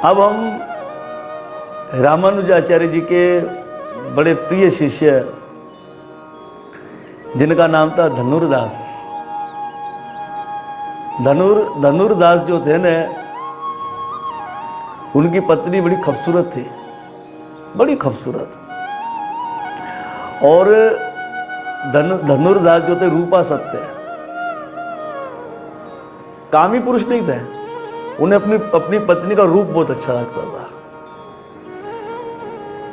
अब हम रामानुजाचार्य जी के बड़े प्रिय शिष्य जिनका नाम था धनुर्दास। धनुर्दास जो थे न, उनकी पत्नी बड़ी खूबसूरत थी, बड़ी खूबसूरत। और धनुर्दास जो थे रूपा सत्य, कामी पुरुष नहीं थे। उन्हें अपनी पत्नी का रूप बहुत अच्छा लगता था।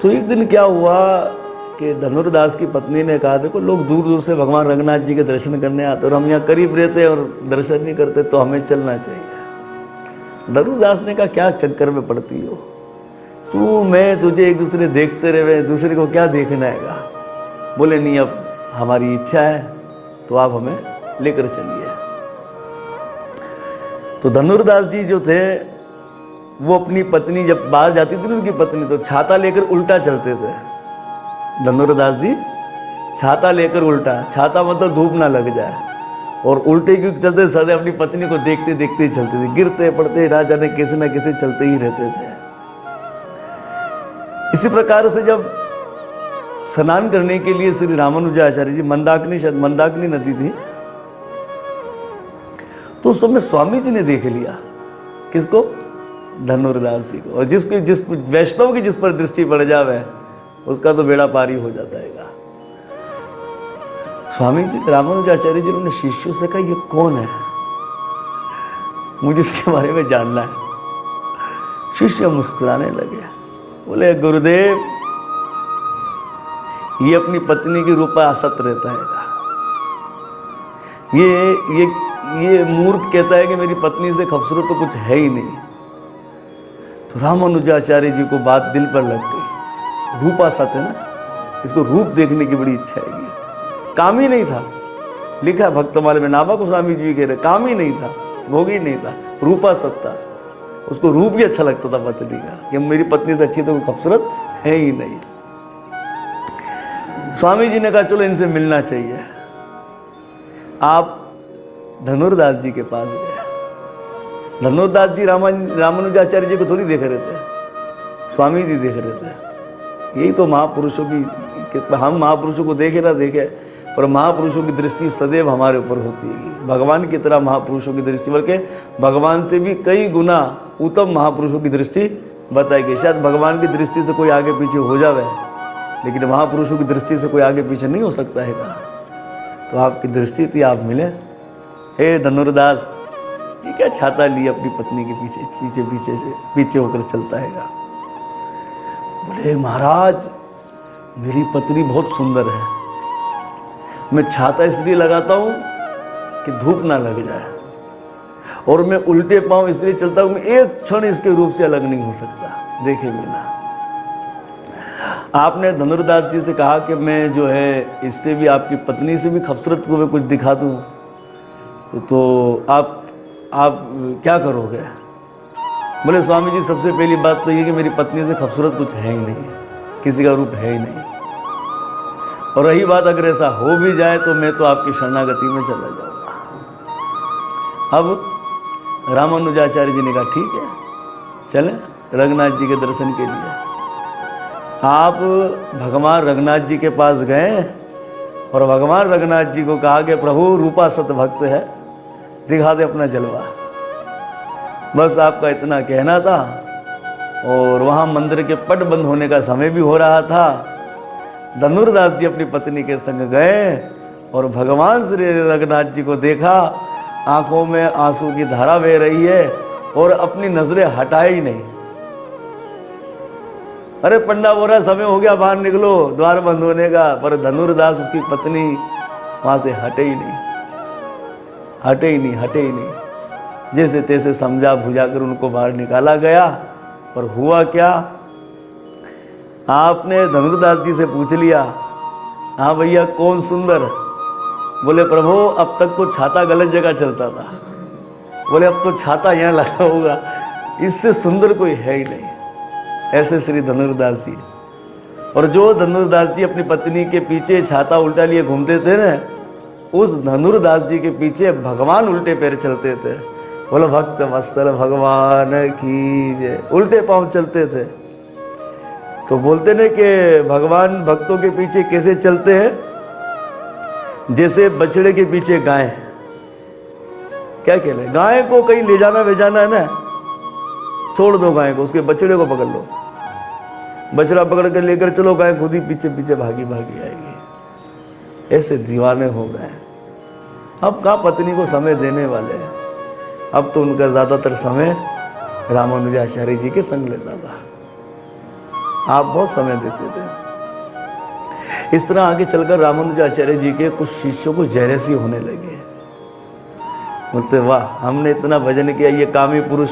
तो एक दिन क्या हुआ कि धनुर्दास की पत्नी ने कहा, देखो लोग दूर दूर से भगवान रंगनाथ जी के दर्शन करने आते और हम यहाँ करीब रहते और दर्शन नहीं करते, तो हमें चलना चाहिए। धनुर्दास ने कहा, क्या चक्कर में पड़ती हो, तू मैं तुझे एक दूसरे देखते रहे, दूसरे को क्या देखना हैगा। बोले नहीं, अब हमारी इच्छा है तो आप हमें लेकर चलिए। तो धनुर्दास जी जो थे वो अपनी पत्नी जब बाहर जाती थी उनकी पत्नी, तो छाता लेकर उल्टा चलते थे। धनुर्दास जी छाता लेकर उल्टा, छाता मतलब धूप ना लग जाए, और उल्टे क्यों चलते, सदैव अपनी पत्नी को देखते देखते ही चलते थे। गिरते पड़ते राजा ने किसी न किसी चलते ही रहते थे। इसी प्रकार से जब स्नान करने के लिए श्री रामानुजाचार्य जी मंदाकिनी नदी थी, तो उस समय स्वामी जी ने देख लिया। किसको? धनुर्दास जी को। और जिस वैष्णव की जिस पर दृष्टि पड़ जावे उसका तो बेड़ा पारी हो जाता है। स्वामी जी रामानुजाचार्य जी ने शिष्यों से कहा, ये कौन है, मुझे इसके बारे में जानना है। शिष्य मुस्कुराने लगे, बोले गुरुदेव, ये अपनी पत्नी की रूपा असत रहता है। ये मूर्ख कहता है कि मेरी पत्नी से खूबसूरत तो कुछ है ही नहीं। तो रामानुजाचार्य जी को बात दिल पर लग गई। रूपा सत है ना, इसको रूप देखने की बड़ी इच्छा है। काम ही नहीं था, लिखा है भक्तमाला में, नाभा स्वामी जी कह रहे, काम ही नहीं था, भोग ही नहीं था, रूपा सत था। उसको रूप ही अच्छा लगता था पत्नी का, कि मेरी पत्नी से अच्छी तो कोई खूबसूरत है ही नहीं। स्वामी जी ने कहा, चलो इनसे मिलना चाहिए। आप धनुर्दास जी के पास गए। धनुर्दास जी रामानुजाचार्य जी को थोड़ी देख रहे थे, स्वामी जी देख रहे थे। यही तो महापुरुषों की, हम महापुरुषों को देखे ना देखे, पर महापुरुषों की दृष्टि सदैव हमारे ऊपर होती है। भगवान की तरह महापुरुषों की दृष्टि, बल्कि भगवान से भी कई गुना उत्तम महापुरुषों की दृष्टि बताई गई। शायद भगवान की दृष्टि से कोई आगे पीछे हो जावे, लेकिन महापुरुषों की दृष्टि से कोई आगे पीछे नहीं हो सकता है। तो आपकी दृष्टि थी, आप मिले। हे धनुर्दास, ये क्या छाता लिए अपनी पत्नी के पीछे होकर चलता है। बोले महाराज, मेरी पत्नी बहुत सुंदर है, मैं छाता इसलिए लगाता हूँ कि धूप ना लग जाए, और मैं उल्टे पांव इसलिए चलता हूँ, मैं एक क्षण इसके रूप से अलग नहीं हो सकता देखे बिना। आपने धनुर्दास जी से कहा कि मैं जो है इससे भी, आपकी पत्नी से भी खूबसूरत को मैं कुछ दिखा दूँ, तो आप क्या करोगे? बोले स्वामी जी, सबसे पहली बात तो ये कि मेरी पत्नी से खूबसूरत कुछ है ही नहीं, किसी का रूप है ही नहीं, और रही बात अगर ऐसा हो भी जाए तो मैं तो आपकी शरणागति में चला जाऊंगा। अब रामानुजाचार्य जी ने कहा, ठीक है चलें रंगनाथ जी के दर्शन के लिए। आप भगवान रंगनाथ जी के पास गए और भगवान रंगनाथ जी को कहा कि प्रभु रूपा सत भक्त है, दिखा दे अपना जलवा। बस आपका इतना कहना था। और वहाँ मंदिर के पट बंद होने का समय भी हो रहा था। धनुर्दास जी अपनी पत्नी के संग गए और भगवान श्री रंगनाथ जी को देखा। आंखों में आंसू की धारा बह रही है और अपनी नजरें हटाए ही नहीं। अरे पंडा बोल रहा समय हो गया, बाहर निकलो, द्वार बंद होने का, पर धनुर्दास उसकी पत्नी वहां से हटे ही नहीं। जैसे तैसे समझा बुझाकर उनको बाहर निकाला गया। पर हुआ क्या, आपने धनुर्दास जी से पूछ लिया, हाँ भैया कौन सुंदर? बोले प्रभु अब तक तो छाता गलत जगह चलता था, बोले अब तो छाता यहाँ लगा होगा, इससे सुंदर कोई है ही नहीं। ऐसे श्री धनुर्दास जी। और जो धनुर्दास जी अपनी पत्नी के पीछे छाता उल्टा लिए घूमते थे ना, उस धनुर्दास जी के पीछे भगवान उल्टे पैर चलते थे। बोलो भक्त वत्सल भगवान की जय। उल्टे पांव चलते थे। तो बोलते ने कि भगवान भक्तों के पीछे कैसे चलते हैं, जैसे बछड़े के पीछे गाय। क्या कहना है, गाय को कहीं ले जाना भेजाना है ना, छोड़ दो गाय को, उसके बछड़े को पकड़ लो, बछड़ा पकड़ कर लेकर चलो, गाय खुद ही पीछे पीछे भागी भागी आएगी। ऐसे दीवाने हो गए। अब कहाँ पत्नी को समय देने वाले हैं। अब तो उनका ज्यादातर समय रामानुजाचार्य जी के संग लेता था। आप बहुत समय देते थे। इस तरह आगे चलकर रामानुजाचार्य जी के कुछ शिष्यों को जेलसी होने लगे। बोलते वाह, हमने इतना भजन किया, ये कामी पुरुष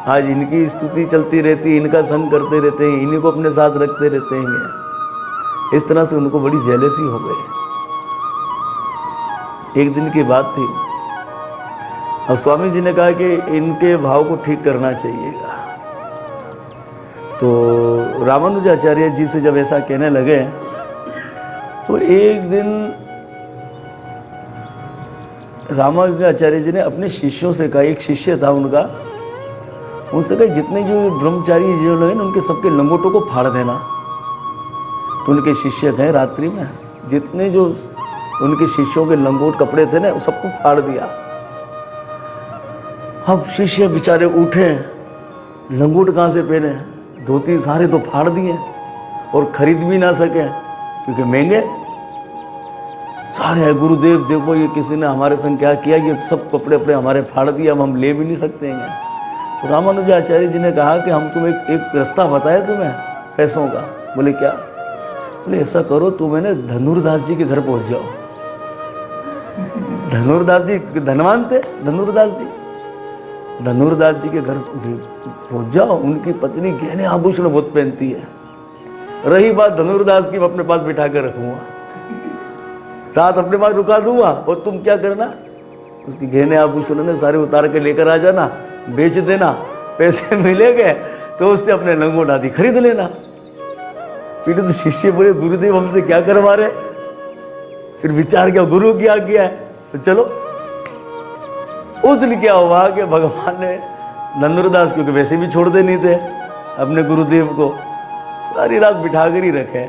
आज इनकी स्तुति चलती रहती, इनका संग करते रहते हैं, इन्हीं को अपने साथ रखते रहते हैं। इस तरह से उनको बड़ी जेलसी हो गई। एक दिन की बात थी, अब स्वामी जी ने कहा कि इनके भाव को ठीक करना चाहिएगा। तो रामानुजाचार्य जी से जब ऐसा कहने लगे, तो एक दिन रामानुजाचार्य जी ने अपने शिष्यों से कहा, एक शिष्य था उनका, उनसे कहा जितने जो ब्रह्मचारी जो लोग हैं उनके सबके लंगोटों को फाड़ देना। तो उनके शिष्य गए रात्रि में, जितने जो उनके शिष्यों के लंगोट कपड़े थे ना, सबको फाड़ दिया। अब शिष्य बेचारे उठे, लंगोट कहाँ से पहने, धोती सारे तो फाड़ दिए और खरीद भी ना सके क्योंकि महंगे सारे हैं। गुरुदेव देखो, ये किसी ने हमारे संग क्या किया, ये सब कपड़े अपने हमारे फाड़ दिए, अब हम ले भी नहीं सकते हैं। तो रामानुजाचार्य जी ने कहा कि हम तुम्हें एक रास्ता बताए तुम्हें पैसों का। बोले क्या? बोले ऐसा करो, तुम है ना धनुर्दास जी के घर पहुंच जाओ। धनुर्दास जी धनवान थे, धनुर्दास जी के घर पहुंच जाओ। उनकी पत्नी गहने आभूषण बहुत पहनती है। रही बात धनुर्दास की, मैं अपने पास बिठा कर रखूंगा, रात अपने पास रुका दूंगा, और तुम क्या करना, उसकी गहने आभूषण ने सारे उतार के लेकर आ जाना, बेच देना, पैसे मिलेंगे तो उससे अपने लंगोट आदि खरीद लेना। फिर तो शिष्य बोले गुरुदेव हमसे क्या करवा रहे। फिर विचार किया गुरु की आज्ञा है तो चलो। उस दिन क्या हुआ कि भगवान ने धनुर्दास, क्योंकि वैसे भी छोड़ते नहीं थे अपने गुरुदेव को, सारी रात बिठा कर ही रखे।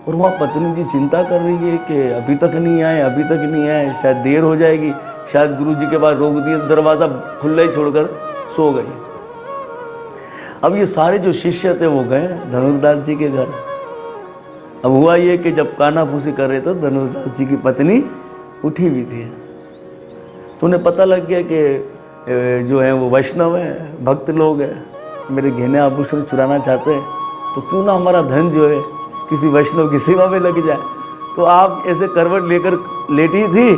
और वहाँ पत्नी जी चिंता कर रही है कि अभी तक नहीं आए, अभी तक नहीं आए, शायद देर हो जाएगी, शायद गुरु जी के पास रोक दिए, दरवाज़ा खुला ही छोड़कर सो गई। अब ये सारे जो शिष्य थे वो गए धनुर्दास जी के घर। अब हुआ ये कि जब कानाफूसी कर रहे थे धनुर्दास जी की पत्नी उठी हुई थी। तो उन्हें पता लग गया कि जो है वो वैष्णव हैं, भक्त लोग हैं, मेरे गहने आभूषण चुराना चाहते हैं, तो क्यों ना हमारा धन जो है किसी वैष्णव की सेवा में लग जाए। तो आप ऐसे करवट लेकर लेटी थी,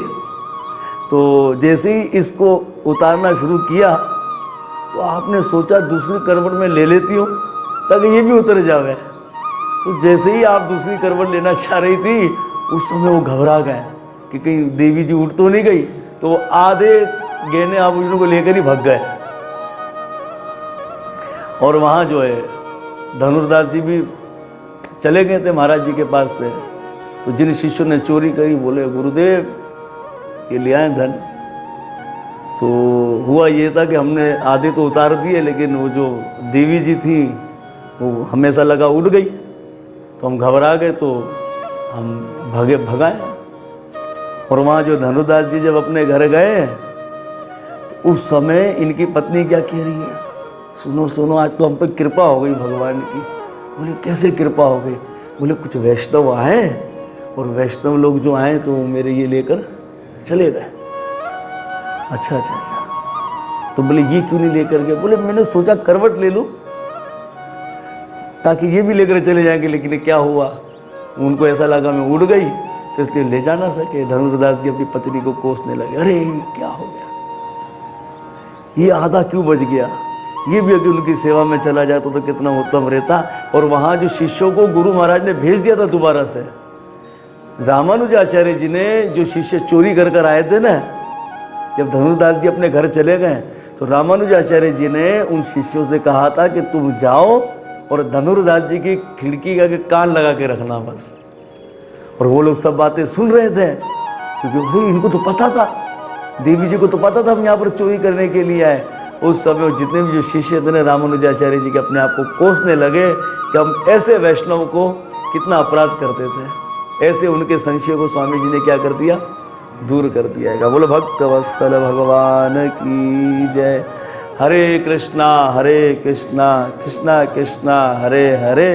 तो जैसे ही इसको उतारना शुरू किया तो आपने सोचा दूसरी करवट में ले लेती हूँ ताकि ये भी उतर जावे। तो जैसे ही आप दूसरी करवट लेना चाह रही थी, उस समय वो घबरा गए कि कहीं देवी जी उठ तो नहीं गई। तो आधे गहने आभूषणों को लेकर ही भाग गए। और वहाँ जो है धनुर्दास जी भी चले गए थे महाराज जी के पास से। तो जिन शिष्यों ने चोरी करी बोले गुरुदेव ये ले आए धन। तो हुआ ये था कि हमने आधे तो उतार दिए, लेकिन वो जो देवी जी थी वो हमेशा लगा उड़ गई। तो हम घबरा गए, तो हम भगाए। और वहाँ जो धनुर्दास जी जब अपने घर गए तो उस समय इनकी पत्नी क्या कह रही है, सुनो सुनो आज तो हम पे कृपा हो गई भगवान की। बोले कैसे कृपा हो गई? बोले कुछ वैष्णव आए और वैष्णव लोग जो आए तो मेरे ये लेकर चले गए। अच्छा। तो बोले ये क्यों नहीं लेकर गए? बोले मैंने सोचा करवट ले लूं ताकि ये भी लेकर चले जाएंगे, लेकिन क्या हुआ उनको ऐसा लगा मैं उड़ गई तो इसलिए ले जा ना सके। धनुर्दास जी अपनी पत्नी को कोसने लगे, अरे क्या हो गया, ये आधा क्यों बच गया, ये भी अगर उनकी सेवा में चला जाता तो कितना उत्तम रहता। और वहाँ जो शिष्यों को गुरु महाराज ने भेज दिया था दोबारा से, रामानुजाचार्य जी ने जो शिष्य चोरी कर कर आए थे ना, जब धनुर्दास जी अपने घर चले गए तो रामानुजाचार्य जी ने उन शिष्यों से कहा था कि तुम जाओ और धनुर्दास जी की खिड़की का कान लगा के रखना बस। और वो लोग सब बातें सुन रहे थे क्योंकि भाई इनको तो पता था देवी जी को तो पता था हम यहाँ पर चोरी करने के लिए आए। उस समय जितने भी जो शिष्य थे ना रामानुजाचार्य जी के, अपने आप को कोसने लगे कि हम ऐसे वैष्णव को कितना अपराध करते थे। ऐसे उनके संशय को स्वामी जी ने क्या कर दिया, दूर कर दिया है। बोलो भक्त वत्सल भगवान की जय। हरे कृष्णा कृष्णा कृष्णा हरे हरे,